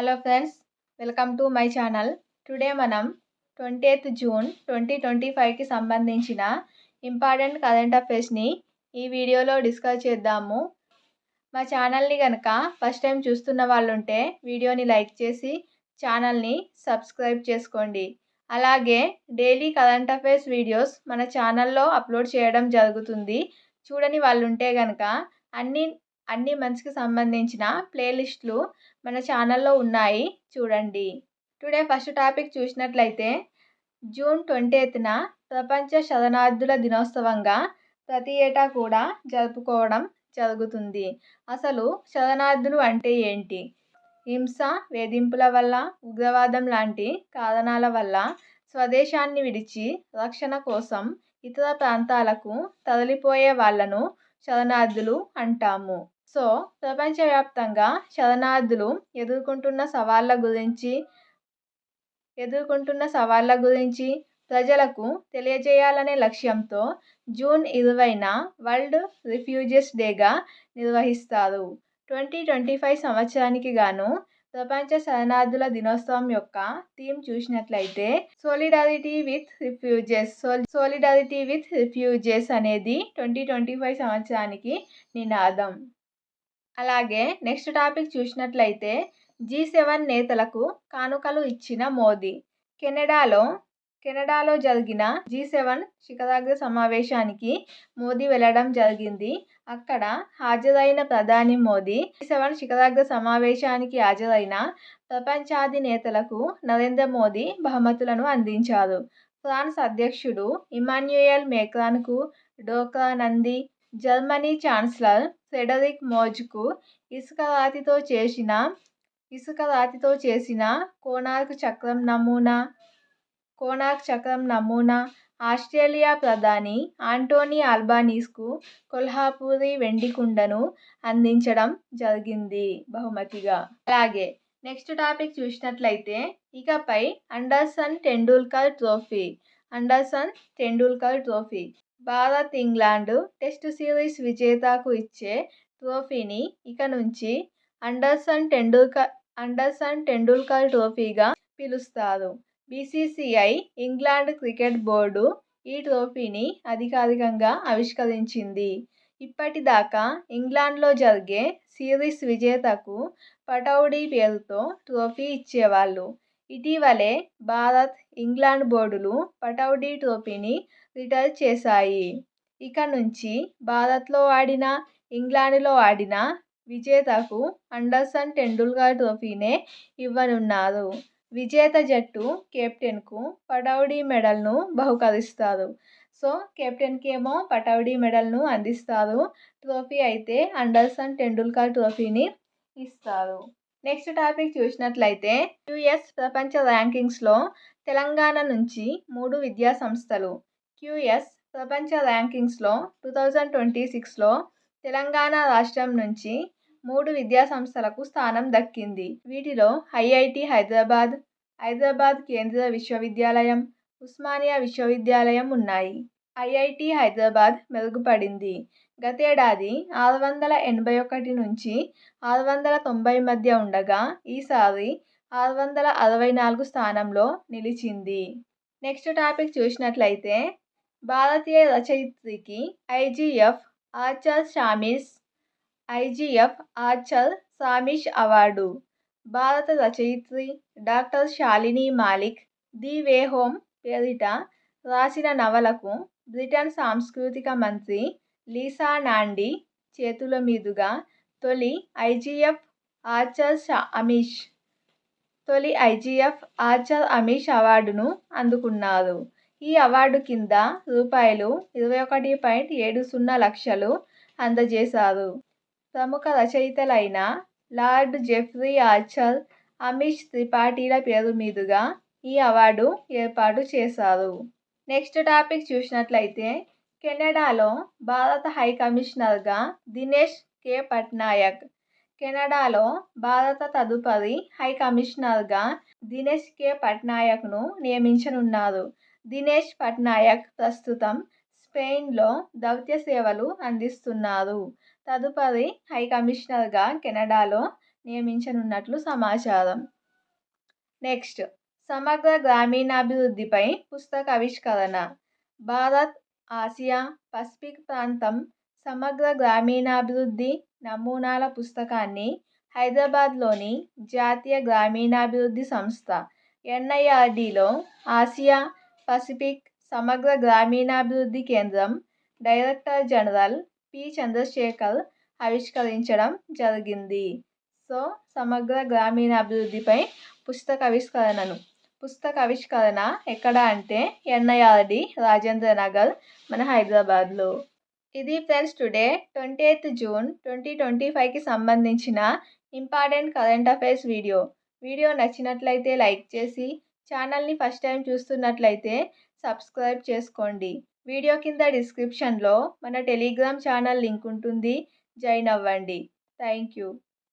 Hello friends, welcome to my channel. Today మనం 20th June 2025కి సంబంధించిన important current అఫైర్స్ని ఈ వీడియోలో డిస్కస్ చేద్దాము. మా ఛానల్ని కనుక ఫస్ట్ టైం చూస్తున్న వాళ్ళు ఉంటే వీడియోని లైక్ చేసి ఛానల్ని సబ్స్క్రైబ్ చేసుకోండి. అలాగే డైలీ కరెంట్ అఫైర్స్ వీడియోస్ మన ఛానల్లో అప్లోడ్ చేయడం జరుగుతుంది. చూడని వాళ్ళు ఉంటే కనుక అన్ని మంత్స్కి సంబంధించిన ప్లేలిస్టులు మన ఛానల్లో ఉన్నాయి, చూడండి. టుడే ఫస్ట్ టాపిక్ చూసినట్లయితే జూన్ 20న ప్రపంచ శరణార్థుల దినోత్సవంగా ప్రతి ఏటా కూడా జరుపుకోవడం జరుగుతుంది. అసలు శరణార్థులు అంటే ఏంటి? హింస, వేధింపుల వల్ల, ఉగ్రవాదం లాంటి కారణాల వల్ల స్వదేశాన్ని విడిచి రక్షణ కోసం ఇతర ప్రాంతాలకు తరలిపోయే వాళ్ళను శరణార్థులు అంటాము. సో ప్రపంచవ్యాప్తంగా శరణార్థులు ఎదుర్కొంటున్న సవాళ్ళ గురించి ప్రజలకు తెలియజేయాలనే లక్ష్యంతో జూన్ 20న వరల్డ్ రిఫ్యూజీస్ డేగా నిర్వహిస్తారు. 2025 సంవత్సరానికి గాను ప్రపంచ శరణార్థుల దినోత్సవం యొక్క థీమ్ చూసినట్లయితే సోలిడారిటీ విత్ రిఫ్యూజీస్ అనేది 2025 సంవత్సరానికి నినాదం. అలాగే నెక్స్ట్ టాపిక్ చూసినట్లయితే G7 నేతలకు కానుకలు ఇచ్చిన మోదీ. కెనడాలో జరిగిన G7 శిఖరాగ్ర సమావేశానికి మోదీ వెళ్లడం జరిగింది. అక్కడ హాజరైన ప్రధాని మోదీ G7 శిఖరాగ్ర సమావేశానికి హాజరైన ప్రపంచాధినేతలకు నరేంద్ర మోదీ బహుమతులను అందించారు. ఫ్రాన్స్ అధ్యక్షుడు ఇమాన్యుయల్ మేక్రాన్కు డోక్రా నంది, జర్మనీ ఛాన్సలర్ ఫ్రెడరిక్ మోజ్కు ఇసుక రాతితో చేసిన కోనార్క్ చక్రం నమూనా, ఆస్ట్రేలియా ప్రధాని ఆంటోనీ ఆల్బనీస్కు కొల్హాపూరి వెండి కుండను అందించడం జరిగింది బహుమతిగా. అలాగే నెక్స్ట్ టాపిక్ చూసినట్లయితే ఇకపై Anderson Tendulkar trophy Bharat England test series విజేతకు ఇచ్చే ట్రోఫీని ఇక నుంచి అండర్సన్ టెండూల్కర్ ట్రోఫీగా పిలుస్తారు. బీసీసీఐ ఇంగ్లాండ్ క్రికెట్ బోర్డు ఈ ట్రోఫీని అధికారికంగా ఆవిష్కరించింది. ఇప్పటిదాకా ఇంగ్లాండ్లో జరిగే సిరీస్ విజేతకు పటౌడీ పేరుతో ట్రోఫీ ఇచ్చేవాళ్ళు. ఇటీవలే భారత్, ఇంగ్లాండ్ బోర్డులు పటౌడీ ట్రోఫీని రిటైర్ చేశాయి. ఇక నుంచి భారత్లో ఆడిన, ఇంగ్లాండ్లో ఆడిన విజేతకు అండర్సన్ టెండూల్కర్ ట్రోఫీనే ఇవ్వనున్నారు. విజేత జట్టు కెప్టెన్కు పటౌడీ మెడల్ను బహూకరిస్తారు. సో కెప్టెన్కి ఏమో పటౌడీ మెడల్ను అందిస్తారు, ట్రోఫీ అయితే అండర్సన్ టెండూల్కర్ ట్రోఫీని ఇస్తారు. నెక్స్ట్ టాపిక్ చూసినట్లయితే QS ప్రపంచ ర్యాంకింగ్స్లో తెలంగాణ నుంచి 3 విద్యా సంస్థలు. QS ప్రపంచ ర్యాంకింగ్స్లో 2026లో తెలంగాణ రాష్ట్రం నుంచి 3 విద్యా సంస్థలకు స్థానం దక్కింది. వీటిలో ఐఐటి హైదరాబాద్ కేంద్రీయ విశ్వవిద్యాలయం, ఉస్మానియా విశ్వవిద్యాలయం ఉన్నాయి. ఐఐటి హైదరాబాద్ మెరుగుపడింది. గతేడాది 681 నుంచి 690 మధ్య ఉండగా ఈసారి 664 స్థానంలో నిలిచింది. నెక్స్ట్ టాపిక్ చూసినట్లయితే భారతీయ రచయిత్రికి ఐజీఎఫ్ ఆర్చర్ షామిష్ అవార్డు. భారత రచయిత్రి doctor Shalini Malik the way home పేరిట రాసిన నవలకు బ్రిటన్ సాంస్కృతిక మంత్రి లీసా నాండీ చేతుల మీదుగా తొలి ఐజీఎఫ్ ఆర్చర్ అమీష్ అవార్డును అందుకున్నారు. ఈ అవార్డు కింద రూ. 21.70 లక్షలు అందజేశారు. ప్రముఖ రచయితలైన లార్డ్ జెఫ్రీ ఆర్చర్, అమీష్ త్రిపాఠిల పేరు మీదుగా ఈ అవార్డు ఏర్పాటు చేశారు. నెక్స్ట్ టాపిక్ చూసినట్లయితే కెనడాలో భారత హై కమిషనర్గా దినేష్ కే పట్నాయక్. కెనడాలో భారత తదుపరి హై కమిషనర్గా దినేష్ కే పట్నాయక్ను నియమించనున్నారు. దినేష్ పట్నాయక్ ప్రస్తుతం స్పెయిన్లో దౌత్య సేవలు అందిస్తున్నారు. తదుపరి హై కమిషనర్గా కెనడాలో నియమించనున్నట్లు సమాచారం. నెక్స్ట్, సమగ్ర గ్రామీణాభివృద్ధిపై పుస్తక ఆవిష్కరణ. భారత్, ఆసియా, పసిఫిక్ ప్రాంతం సమగ్ర గ్రామీణాభివృద్ధి నమూనాల పుస్తకాన్ని హైదరాబాద్లోని జాతీయ గ్రామీణాభివృద్ధి సంస్థ NIRDలో ఆసియా పసిఫిక్ సమగ్ర గ్రామీణాభివృద్ధి కేంద్రం డైరెక్టర్ జనరల్ P. చంద్రశేఖర్ ఆవిష్కరించడం జరిగింది. సో సమగ్ర గ్రామీణాభివృద్ధిపై పుస్తక ఆవిష్కరణ ఎక్కడ అంటే NIRD రాజేంద్ర నగర్ మన హైదరాబాద్లో. ఇది ఫ్రెండ్స్ టుడే 28th June 2025కి సంబంధించిన ఇంపార్టెంట్ కరెంట్ అఫైర్స్ వీడియో నచ్చినట్లయితే లైక్ చేసి ఛానల్ని ఫస్ట్ టైం చూస్తున్నట్లయితే సబ్స్క్రైబ్ చేసుకోండి. వీడియో కింద డిస్క్రిప్షన్లో మన టెలిగ్రామ్ ఛానల్ లింక్ ఉంటుంది, జాయిన్ అవ్వండి. Thank you.